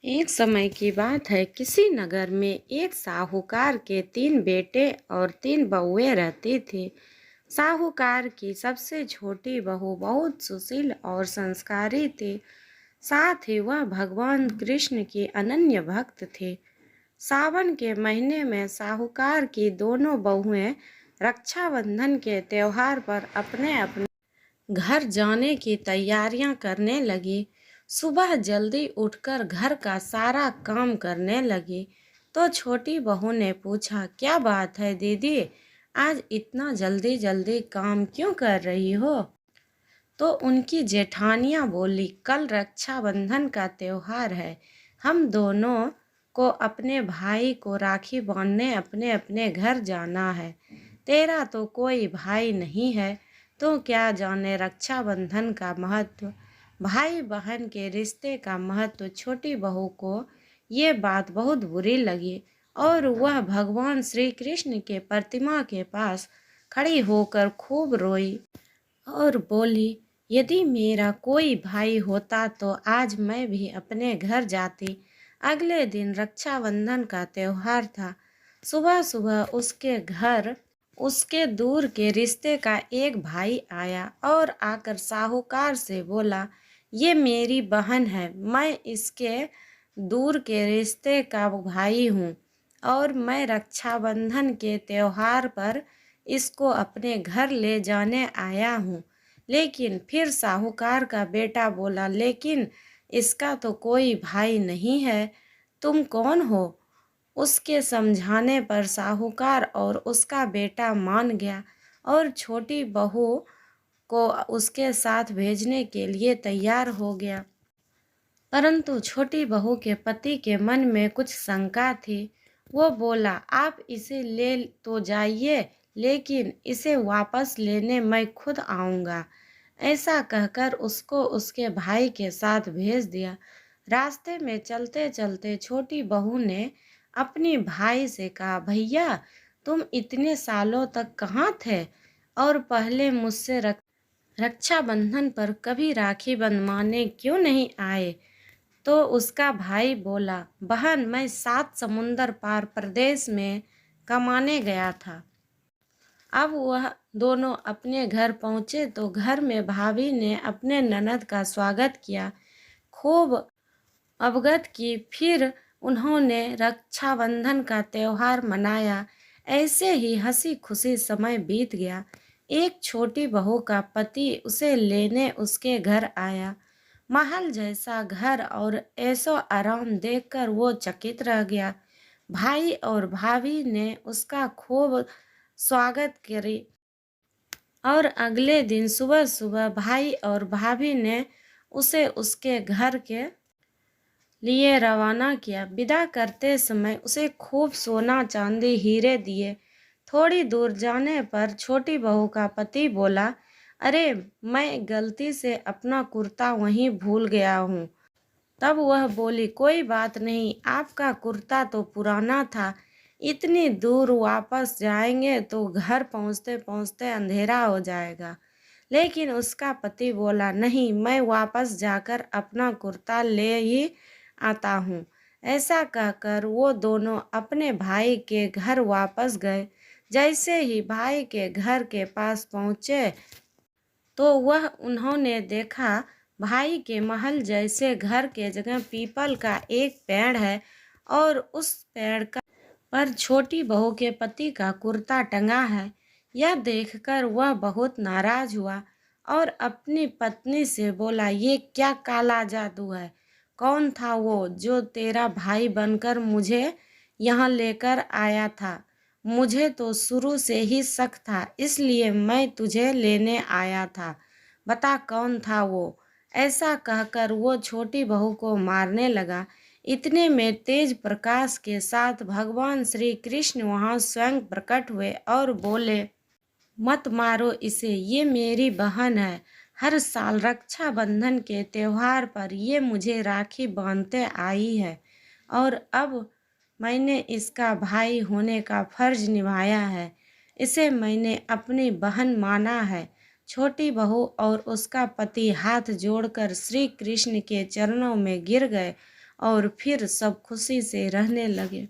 एक समय की बात है। किसी नगर में एक साहूकार के 3 बेटे और 3 बहुएं रहती थी। साहूकार की सबसे छोटी बहू बहुत सुशील और संस्कारी थी। साथ ही वह भगवान कृष्ण की अनन्य भक्त थी। सावन के महीने में साहूकार की दोनों बहुएं रक्षाबंधन के त्योहार पर अपने अपने घर जाने की तैयारियां करने लगी। सुबह जल्दी उठकर घर का सारा काम करने लगी तो छोटी बहू ने पूछा, क्या बात है दीदी, आज इतना जल्दी जल्दी काम क्यों कर रही हो? तो उनकी जेठानियां बोली, कल रक्षाबंधन का त्योहार है। हम दोनों को अपने भाई को राखी बांधने अपने अपने घर जाना है। तेरा तो कोई भाई नहीं है, तो क्या जाने रक्षाबंधन का महत्व, भाई बहन के रिश्ते का महत्व। छोटी बहू को ये बात बहुत बुरी लगी और वह भगवान श्री कृष्ण के प्रतिमा के पास खड़ी होकर खूब रोई और बोली, यदि मेरा कोई भाई होता तो आज मैं भी अपने घर जाती। अगले दिन रक्षाबंधन का त्योहार था। सुबह सुबह उसके घर उसके दूर के रिश्ते का एक भाई आया और आकर साहूकार से बोला, ये मेरी बहन है, मैं इसके दूर के रिश्ते का भाई हूँ और मैं रक्षाबंधन के त्योहार पर इसको अपने घर ले जाने आया हूँ। लेकिन फिर साहूकार का बेटा बोला, लेकिन इसका तो कोई भाई नहीं है, तुम कौन हो? उसके समझाने पर साहूकार और उसका बेटा मान गया और छोटी बहू को उसके साथ भेजने के लिए तैयार हो गया। परंतु छोटी बहू के पति के मन में कुछ शंका थी। वो बोला, आप इसे ले तो जाइए, लेकिन इसे वापस लेने मैं खुद आऊँगा। ऐसा कहकर उसको उसके भाई के साथ भेज दिया। रास्ते में चलते चलते छोटी बहू ने अपनी भाई से कहा, भैया, तुम इतने सालों तक कहाँ थे और पहले मुझसे रक्षाबंधन पर कभी राखी बंधवाने क्यों नहीं आए? तो उसका भाई बोला, बहन, मैं 7 समुंदर पार प्रदेश में कमाने गया था। अब वह दोनों अपने घर पहुँचे तो घर में भाभी ने अपने ननद का स्वागत किया, खूब अवगत की। फिर उन्होंने रक्षाबंधन का त्योहार मनाया। ऐसे ही हंसी खुशी समय बीत गया। एक छोटी बहू का पति उसे लेने उसके घर आया। महल जैसा घर और ऐसो आराम देखकर वो चकित रह गया। भाई और भाभी ने उसका खूब स्वागत करी और अगले दिन सुबह सुबह भाई और भाभी ने उसे उसके घर के लिए रवाना किया। विदा करते समय उसे खूब सोना चांदी हीरे दिए। थोड़ी दूर जाने पर छोटी बहू का पति बोला, अरे, मैं गलती से अपना कुर्ता वहीं भूल गया हूँ। तब वह बोली, कोई बात नहीं, आपका कुर्ता तो पुराना था। इतनी दूर वापस जाएंगे तो घर पहुँचते पहुँचते अंधेरा हो जाएगा। लेकिन उसका पति बोला, नहीं, मैं वापस जाकर अपना कुर्ता ले ही आता हूँ। ऐसा कहकर वो दोनों अपने भाई के घर वापस गए। जैसे ही भाई के घर के पास पहुँचे तो वह उन्होंने देखा, भाई के महल जैसे घर के जगह पीपल का एक पेड़ है और उस पेड़ का पर छोटी बहू के पति का कुर्ता टंगा है। यह देखकर वह बहुत नाराज हुआ और अपनी पत्नी से बोला, ये क्या काला जादू है? कौन था वो जो तेरा भाई बनकर मुझे यहाँ लेकर आया था? मुझे तो शुरू से ही शक था, इसलिए मैं तुझे लेने आया था। बता, कौन था वो? ऐसा कहकर वो छोटी बहू को मारने लगा। इतने में तेज प्रकाश के साथ भगवान श्री कृष्ण वहाँ स्वयं प्रकट हुए और बोले, मत मारो इसे, ये मेरी बहन है। हर साल रक्षाबंधन के त्योहार पर ये मुझे राखी बांधते आई है और अब मैंने इसका भाई होने का फर्ज निभाया है। इसे मैंने अपनी बहन माना है। छोटी बहू और उसका पति हाथ जोड़कर श्री कृष्ण के चरणों में गिर गए और फिर सब खुशी से रहने लगे।